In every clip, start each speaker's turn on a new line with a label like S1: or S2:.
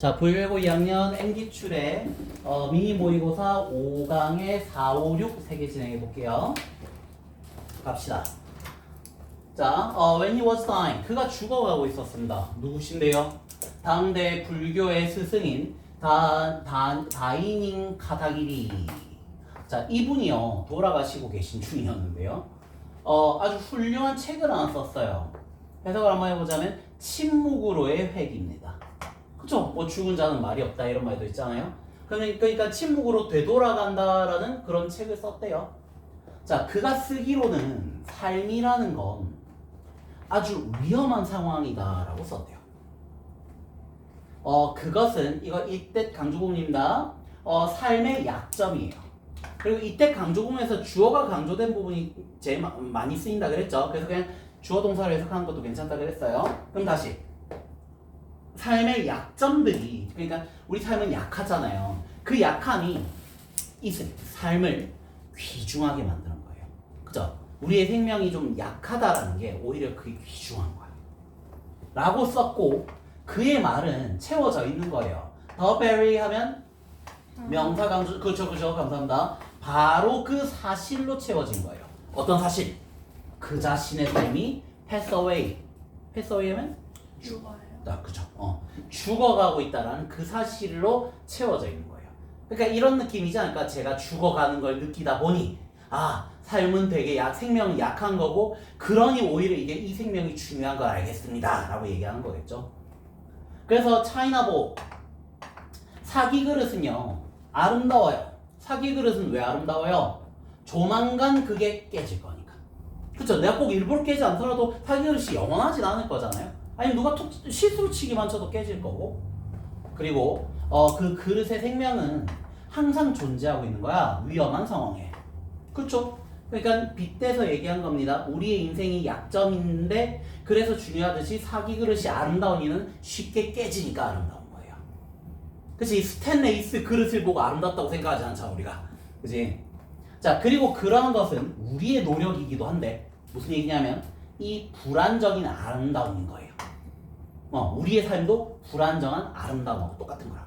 S1: 자, 부일고 2학년 N기출의 미니 모의고사 5강의 4, 5, 6 세 개 진행해 볼게요. 갑시다. 자, when he was dying, 그가 죽어가고 있었습니다. 누구신데요? 당대 불교의 스승인 다이닝 카다기리. 자, 이분이요 돌아가시고 계신 중이었는데요. 아주 훌륭한 책을 하나 썼어요. 해석을 한번 해보자면 침묵으로의 회귀입니다. 그쵸? 뭐 죽은 자는 말이 없다 이런 말도 있잖아요. 그러니까 침묵으로 되돌아간다라는 그런 책을 썼대요. 자, 그가 쓰기로는 삶이라는 건 아주 위험한 상황이다라고 썼대요. 그것은 이거 이때 강조구문입니다. 삶의 약점이에요. 그리고 이때 강조구문에서 주어가 강조된 부분이 제일 많이 쓰인다 그랬죠. 그래서 그냥 주어 동사로 해석하는 것도 괜찮다 그랬어요. 그럼 다시 삶의 약점들이, 그러니까 우리 삶은 약하잖아요. 그 약함이 이 삶을 귀중하게 만드는 거예요. 그죠? 우리의 생명이 좀 약하다라는 게 오히려 그게 귀중한 거예요. 라고 썼고, 그의 말은 채워져 있는 거예요. The very 하면 명사 강조, 그렇죠, 감사합니다. 바로 그 사실로 채워진 거예요. 어떤 사실? 그 자신의 삶이 pass away. pass away 하면?
S2: 죽어요.
S1: 그죠. 죽어가고 있다라는 그 사실로 채워져 있는 거예요. 그러니까 이런 느낌이지 않을까? 제가 죽어가는 걸 느끼다 보니 삶은 되게 생명은 약한 거고, 그러니 오히려 이게 이 생명이 중요한 걸 알겠습니다 라고 얘기하는 거겠죠. 그래서 차이나보 사기 그릇은요 아름다워요. 사기 그릇은 왜 아름다워요? 조만간 그게 깨질 거니까. 그쵸? 내가 꼭 일부러 깨지 않더라도 사기 그릇이 영원하진 않을 거잖아요. 아니 누가 실수로 치기만 쳐도 깨질 거고. 그리고 그 그릇의 생명은 항상 존재하고 있는 거야. 위험한 상황에. 그렇죠? 그러니까 빗대서 얘기한 겁니다. 우리의 인생이 약점인데 그래서 중요하듯이 사기 그릇이 아름다운 이는 쉽게 깨지니까 아름다운 거예요. 그치? 스탠레이스 그릇을 보고 아름답다고 생각하지 않잖아 우리가. 그치? 자, 그리고 그러한 것은 우리의 노력이기도 한데 무슨 얘기냐면 이 불안정인 아름다움인 거예요. 우리의 삶도 불안정한 아름다움하고 똑같은 거라.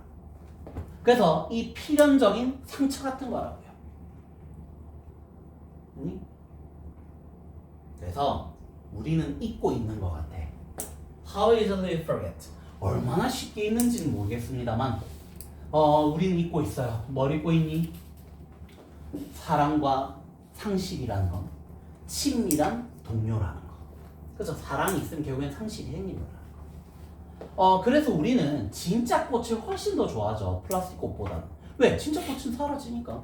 S1: 그래서 이 필연적인 상처 같은 거라고요. 그래서 우리는 잊고 있는 것 같아. How easily we forget. 얼마나 쉽게 잊는지는 모르겠습니다만 우리는 잊고 있어요. 뭘 잊고 있니? 사랑과 상실이라는 건 친밀한 동료라는 거. 그래서 사랑이 있으면 결국엔 상실이 생기는 거야. 그래서 우리는 진짜 꽃을 훨씬 더 좋아하죠. 플라스틱 꽃보다는. 왜? 진짜 꽃은 사라지니까.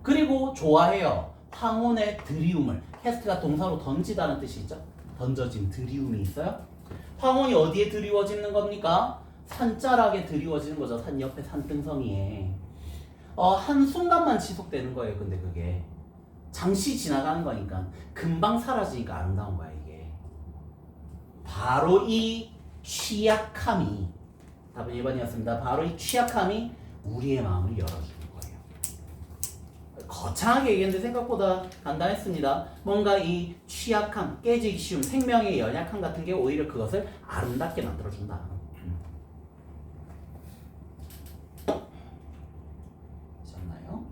S1: 그리고 좋아해요. 황혼의 드리움을. 캐스트가 동사로 던지다는 뜻이 있죠. 던져진 드리움이 있어요. 황혼이 어디에 드리워지는 겁니까? 산자락에 드리워지는 거죠. 산 옆에 산등성이에. 한순간만 지속되는 거예요. 근데 그게 잠시 지나가는 거니까 금방 사라지니까 아름다운 거야 이게. 바로 이 취약함이, 답은 1번이었습니다. 바로 이 취약함이 우리의 마음을 열어주는 거예요. 거창하게 얘기했는데 생각보다 간단했습니다. 뭔가 이 취약함, 깨지기 쉬움, 생명의 연약함 같은 게 오히려 그것을 아름답게 만들어준다. 되셨나요?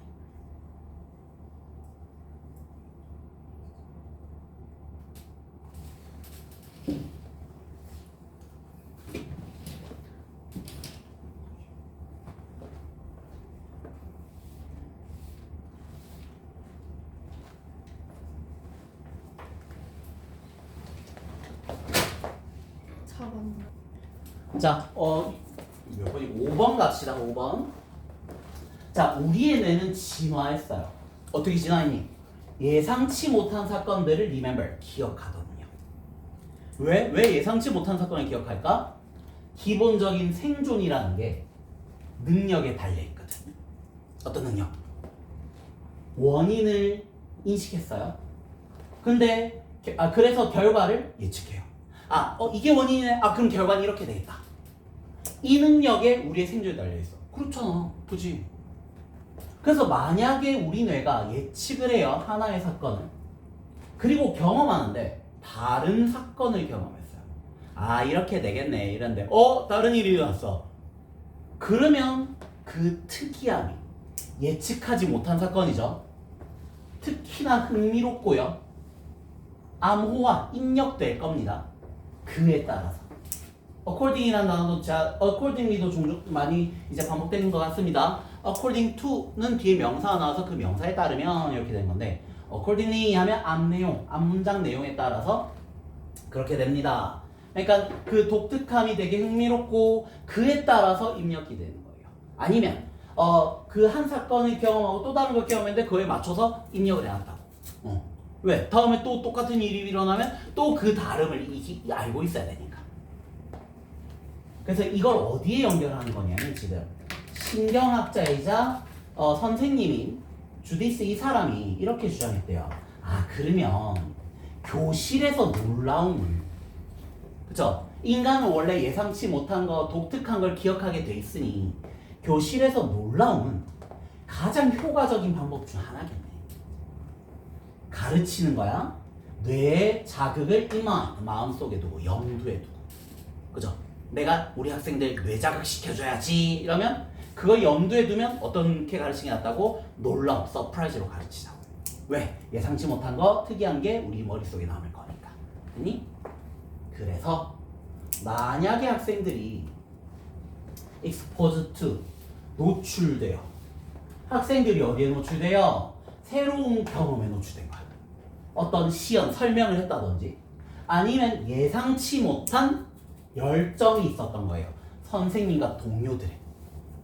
S1: 자, 몇 번이? 5번 갑시다. 5번. 자, 우리의 뇌는 진화했어요. 어떻게 진화했니? 예상치 못한 사건들을 remember, 기억하거든요. 왜 예상치 못한 사건을 기억할까? 기본적인 생존이라는 게 능력에 달려있거든. 어떤 능력? 원인을 인식했어요. 근데 그래서 결과를 예측해요. 이게 원인이네. 그럼 결과는 이렇게 되겠다. 이 능력에 우리의 생존이 달려있어. 그렇잖아. 그치? 그래서 만약에 우리 뇌가 예측을 해요. 하나의 사건을. 그리고 경험하는데 다른 사건을 경험했어요. 아 이렇게 되겠네 이런데 다른 일이 일어났어. 그러면 그 특이함이 예측하지 못한 사건이죠. 특히나 흥미롭고요. 암호화 입력될 겁니다. 그에 따라서 according이라는 단어도 accordingly도 종종 많이 이제 반복되는 것 같습니다. according to는 뒤에 명사가 나와서 그 명사에 따르면 이렇게 되는 건데 accordingly 하면 앞문장 내용에 따라서 그렇게 됩니다. 그러니까 그 독특함이 되게 흥미롭고 그에 따라서 입력이 되는 거예요. 아니면 그 한 사건을 경험하고 또 다른 걸 경험했는데 그거에 맞춰서 입력을 해놨다고. 왜? 다음에 또 똑같은 일이 일어나면 또 그 다름을 알고 있어야 되니까. 그래서 이걸 어디에 연결하는 거냐면 지금 신경학자이자 선생님인 주디스 이 사람이 이렇게 주장했대요. 아 그러면 교실에서 놀라운 물, 그쵸? 인간은 원래 예상치 못한 거, 독특한 걸 기억하게 돼 있으니 교실에서 놀라움은 가장 효과적인 방법 중 하나겠네. 가르치는 거야. 뇌의 자극을 마음속에 두고 염두에 두고, 그죠? 내가 우리 학생들 뇌 자극 시켜줘야지 이러면 그걸 염두에 두면 어떻게 가르치는 게 낫다고? 놀라움, 서프라이즈로 가르치자고. 왜? 예상치 못한 거, 특이한 게 우리 머릿속에 남을 거니까. 아니? 그래서 만약에 학생들이 exposed to 노출돼요. 학생들이 어디에 노출돼요? 새로운 경험에 노출된 거야. 어떤 시연, 설명을 했다든지 아니면 예상치 못한 열정이 있었던 거예요. 선생님과 동료들의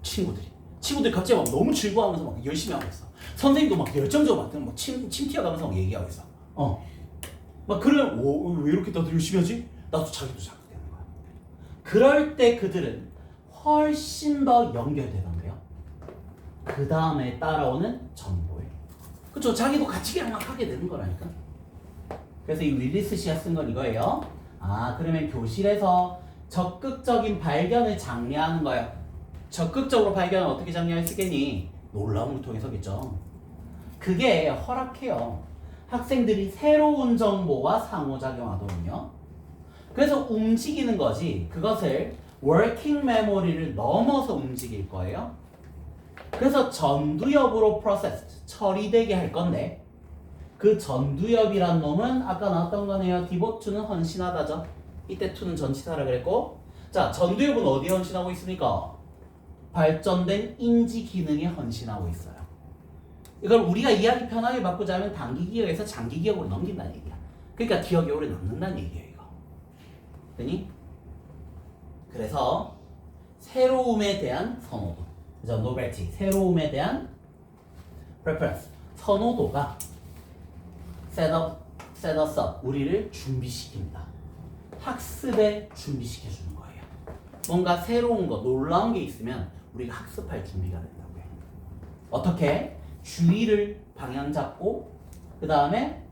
S1: 친구들이 갑자기 막 너무 즐거워하면서 막 열심히 하고 있어. 선생님도 막 열정적으로 막 침 튀어가면서 막 얘기하고 있어. 막 그러면 왜 이렇게 다들 열심히 하지? 나도 자기도 자극되는 거야. 그럴 때 그들은 훨씬 더 연결되던 거예요. 그 다음에 따라오는 정보에. 그쵸? 자기도 같이 그냥 막 하게 되는 거라니까. 그래서 이 윌리스 씨가 쓴 건 이거예요. 아 그러면 교실에서 적극적인 발견을 장려하는 거예요. 적극적으로 발견을 어떻게 장려할 수 있겠니? 놀라움을 통해서겠죠. 그게 허락해요. 학생들이 새로운 정보와 상호작용하도록요. 그래서 움직이는 거지. 그것을 워킹 메모리를 넘어서 움직일 거예요. 그래서 전두엽으로 프로세스, 처리되게 할 건데 그 전두엽이란 놈은 아까 나왔던 거네요. 디보트는 헌신하다죠. 이때 to는 전치사라 그랬고, 자 전두엽은 어디에 헌신하고 있습니까? 발전된 인지 기능에 헌신하고 있어요. 이걸 우리가 이야기 편하게 바꾸자면 단기 기억에서 장기 기억으로 넘긴다는 얘기야. 그러니까 기억이 오래 남는다는 얘기예요, 이거. 되니? 그래서 새로움에 대한 선호도, 그죠? novelty, 새로움에 대한 preference, 선호도가 set us up, 우리를 준비시킵니다. 학습에 준비시켜주는 거예요. 뭔가 새로운 거, 놀라운 게 있으면 우리가 학습할 준비가 된다고요. 어떻게? 주의를 방향 잡고 그 다음에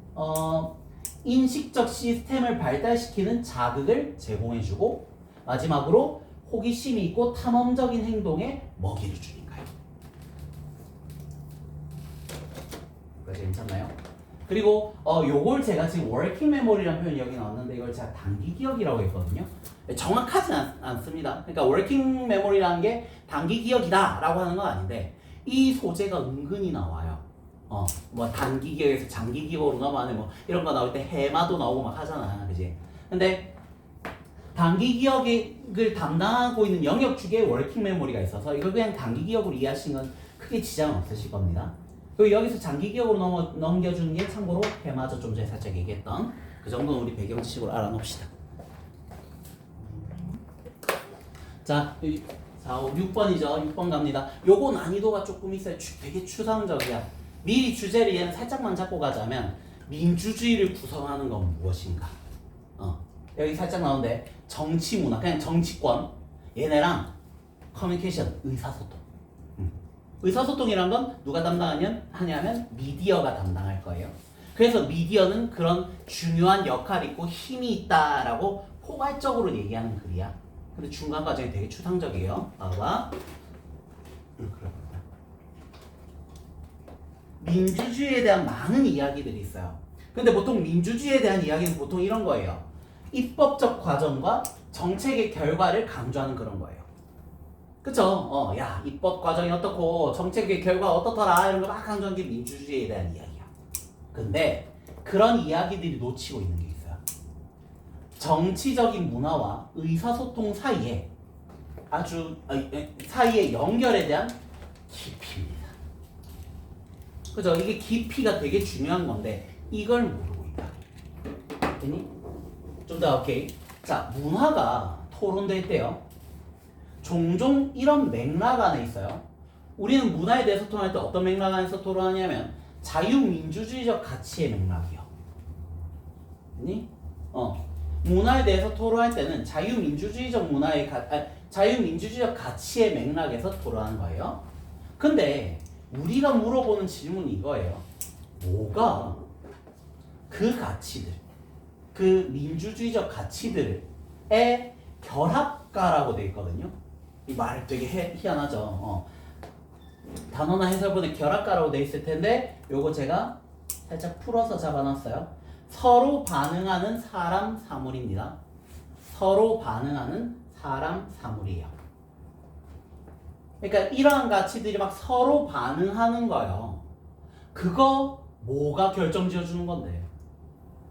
S1: 인식적 시스템을 발달시키는 자극을 제공해주고 마지막으로 호기심이 있고 탐험적인 행동에 먹이를 주니까요. 그래서 괜찮나요? 그리고 요걸 제가 지금 워킹 메모리라는 표현이 여기 나왔는데 이걸 제가 단기 기억이라고 했거든요. 정확하진 않습니다. 그러니까 워킹 메모리라는 게 단기 기억이다 라고 하는 건 아닌데 이 소재가 은근히 나와요. 뭐 단기 기억에서 장기 기억으로 넘어가는 뭐 이런 거 나올 때 해마도 나오고 막 하잖아, 그지? 근데 단기 기억을 담당하고 있는 영역 축에 워킹 메모리가 있어서 이걸 그냥 단기 기억으로 이해하시는 건 크게 지장 없으실 겁니다. 그리고 여기서 장기 기억으로 넘겨주는 게 참고로 해마저 좀 전에 살짝 얘기했던 그 정도는 우리 배경 지식으로 알아놓읍시다. 자, 6번이죠. 6번 갑니다. 요거 난이도가 조금 있어요. 되게 추상적이야. 미리 주제를 얘는 살짝만 잡고 가자면 민주주의를 구성하는 건 무엇인가? 여기 살짝 나오는데 정치 문화, 그냥 정치권 얘네랑 커뮤니케이션, 의사소통. 의사소통이란 건 누가 담당하냐면 미디어가 담당할 거예요. 그래서 미디어는 그런 중요한 역할이 있고 힘이 있다라고 포괄적으로 얘기하는 글이야. 근데 중간 과정이 되게 추상적이에요. 봐봐. 민주주의에 대한 많은 이야기들이 있어요. 근데 보통 민주주의에 대한 이야기는 보통 이런 거예요. 입법적 과정과 정책의 결과를 강조하는 그런 거예요. 그쵸? 야, 입법 과정이 어떻고 정책의 결과 어떻더라 이런 거 막 강조하는 게 민주주의에 대한 이야기야. 근데 그런 이야기들이 놓치고 있는 게 있어요. 정치적인 문화와 의사소통 사이에 사이의 연결에 대한 깊이입니다. 그죠? 이게 깊이가 되게 중요한 건데 이걸 모르고 있다. 됐니? 좀 더 오케이. 자, 문화가 토론될 때요. 종종 이런 맥락 안에 있어요. 우리는 문화에 대해서 토론할 때 어떤 맥락 안에서 토론하냐면 자유민주주의적 가치의 맥락이요. 됐니? 문화에 대해서 토론할 때는 자유민주주의적 가치의 맥락에서 토론하는 거예요. 근데 우리가 물어보는 질문이 이거예요. 뭐가 그 가치들, 그 민주주의적 가치들의 결합가라고 되어 있거든요. 이 말 되게 희한하죠. 단어나 해설본에 결합가라고 되어 있을 텐데 요거 제가 살짝 풀어서 잡아놨어요. 서로 반응하는 사람 사물입니다. 서로 반응하는 사람 사물이에요. 그러니까 이러한 가치들이 막 서로 반응하는 거예요. 그거 뭐가 결정지어 주는 건데,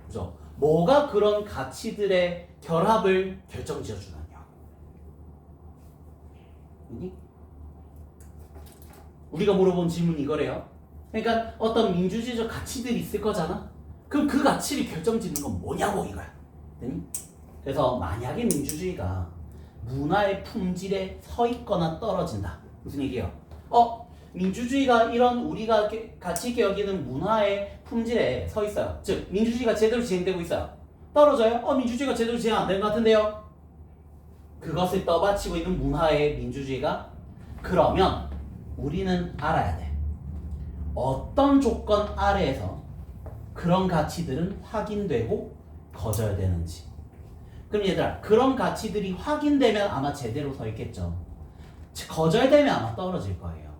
S1: 그죠? 뭐가 그런 가치들의 결합을 결정지어 주느냐? 우리가 물어본 질문이 이거래요. 그러니까 어떤 민주주의적 가치들이 있을 거잖아. 그럼 그 가치를 결정짓는 건 뭐냐고 이거야. 그래서 만약에 민주주의가 문화의 품질에 서 있거나 떨어진다. 무슨 얘기예요? 민주주의가 이런 우리가 가치 있게 여기는 문화의 품질에 서 있어요. 즉 민주주의가 제대로 진행되고 있어요. 떨어져요? 민주주의가 제대로 진행 안 되는 것 같은데요? 그것을 떠받치고 있는 문화의 민주주의가? 그러면 우리는 알아야 돼. 어떤 조건 아래에서 그런 가치들은 확인되고 거절되는지. 그럼 얘들아, 그런 가치들이 확인되면 아마 제대로 서 있겠죠. 거절되면 아마 떨어질 거예요.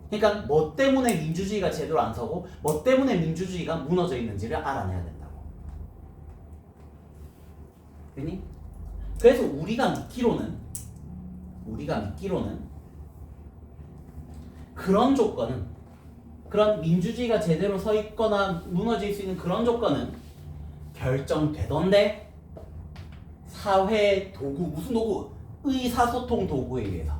S1: 그러니까 뭐 때문에 민주주의가 제대로 안 서고 뭐 때문에 민주주의가 무너져 있는지를 알아내야 된다고. 그니? 그래서 우리가 믿기로는 그런 조건은, 그런 민주주의가 제대로 서 있거나 무너질 수 있는 그런 조건은 결정되던데 사회 도구, 무슨 도구? 의사소통 도구에 의해서.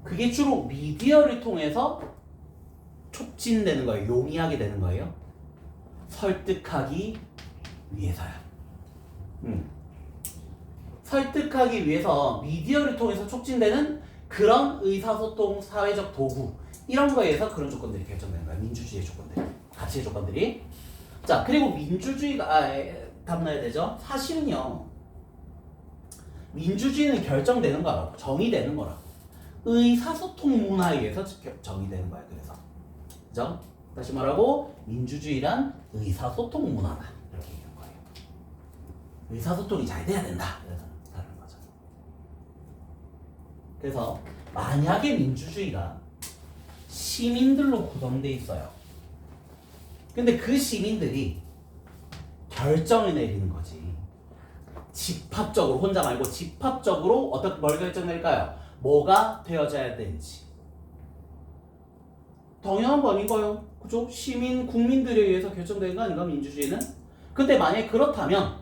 S1: 그게 주로 미디어를 통해서 촉진되는 거예요. 용이하게 되는 거예요. 설득하기 위해서요. 설득하기 위해서 미디어를 통해서 촉진되는 그런 의사소통 사회적 도구, 이런 거에 의해서 그런 조건들이 결정되는 거예요. 민주주의의 조건들이, 가치의 조건들이. 자, 그리고 민주주의가 답 나야 되죠. 사실은요, 민주주의는 결정되는 거라고, 정의되는 거라고. 의사소통 문화에 의해서 정의되는 거예요. 그래서, 그죠? 다시 말하고 민주주의란 의사소통 문화다, 이렇게 얘기하는 거예요. 의사소통이 잘 돼야 된다, 그래서 다른 거죠. 그래서 만약에 민주주의가 시민들로 구성돼 있어요. 근데 그 시민들이 결정을 내리는 거지. 집합적으로, 혼자 말고 집합적으로 어떻게 뭘 결정낼까요? 뭐가 되어져야 되는지. 당연한 거 아닌가요? 그죠? 시민, 국민들에 의해서 결정되는 거 아닌가, 민주주의는? 근데 만약에 그렇다면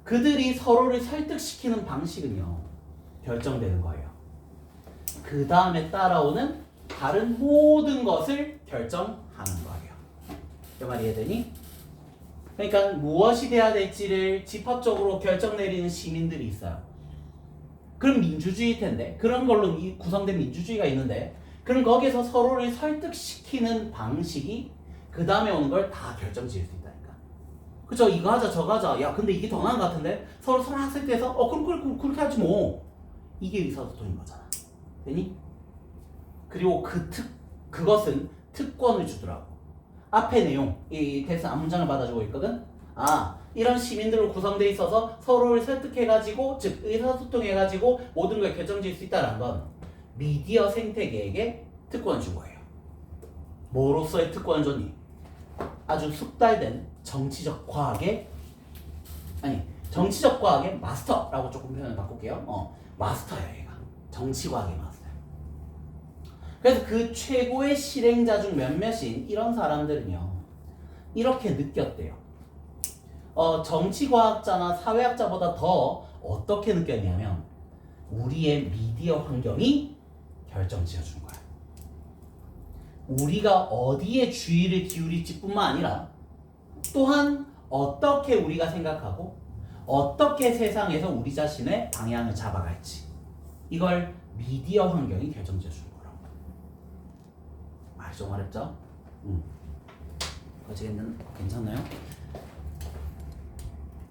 S1: 그들이 서로를 설득시키는 방식은요, 결정되는 거예요. 그 다음에 따라오는 다른 모든 것을 결정하는 거예요. 그 말이 이해되니? 그러니까 무엇이 돼야 될지를 집합적으로 결정 내리는 시민들이 있어요. 그럼 민주주의일 텐데, 그런 걸로 구성된 민주주의가 있는데, 그럼 거기서 서로를 설득시키는 방식이 그 다음에 오는 걸 다 결정지을 수 있다니까. 그죠? 이거 하자 저거 하자. 야, 근데 이게 더 나은 것 같은데? 서로 설득해서 그럼 그렇게 하지 뭐. 이게 의사소통인 거잖아. 되니? 그리고 그것은 특권을 주더라고. 앞에 내용, 이 텍스트 앞문장을 받아주고 있거든. 이런 시민들로 구성되어 있어서 서로를 설득해가지고, 즉 의사소통해가지고 모든 걸 결정지을 수 있다는 건 미디어 생태계에게 특권을 준 거예요. 뭐로서의 특권을 줬니? 아주 숙달된 정치적 과학의 정치적 과학의 마스터라고 조금 표현을 바꿀게요. 마스터야 얘가. 정치 과학의 마스터. 그래서 그 최고의 실행자 중 몇몇인 이런 사람들은요 이렇게 느꼈대요. 정치과학자나 사회학자보다 더 어떻게 느꼈냐면 우리의 미디어 환경이 결정지어 준 거야. 우리가 어디에 주의를 기울일지 뿐만 아니라 또한 어떻게 우리가 생각하고 어떻게 세상에서 우리 자신의 방향을 잡아갈지 이걸 미디어 환경이 결정지어 준 거라고. 말 좀 어렵죠? 거지겠는 괜찮나요?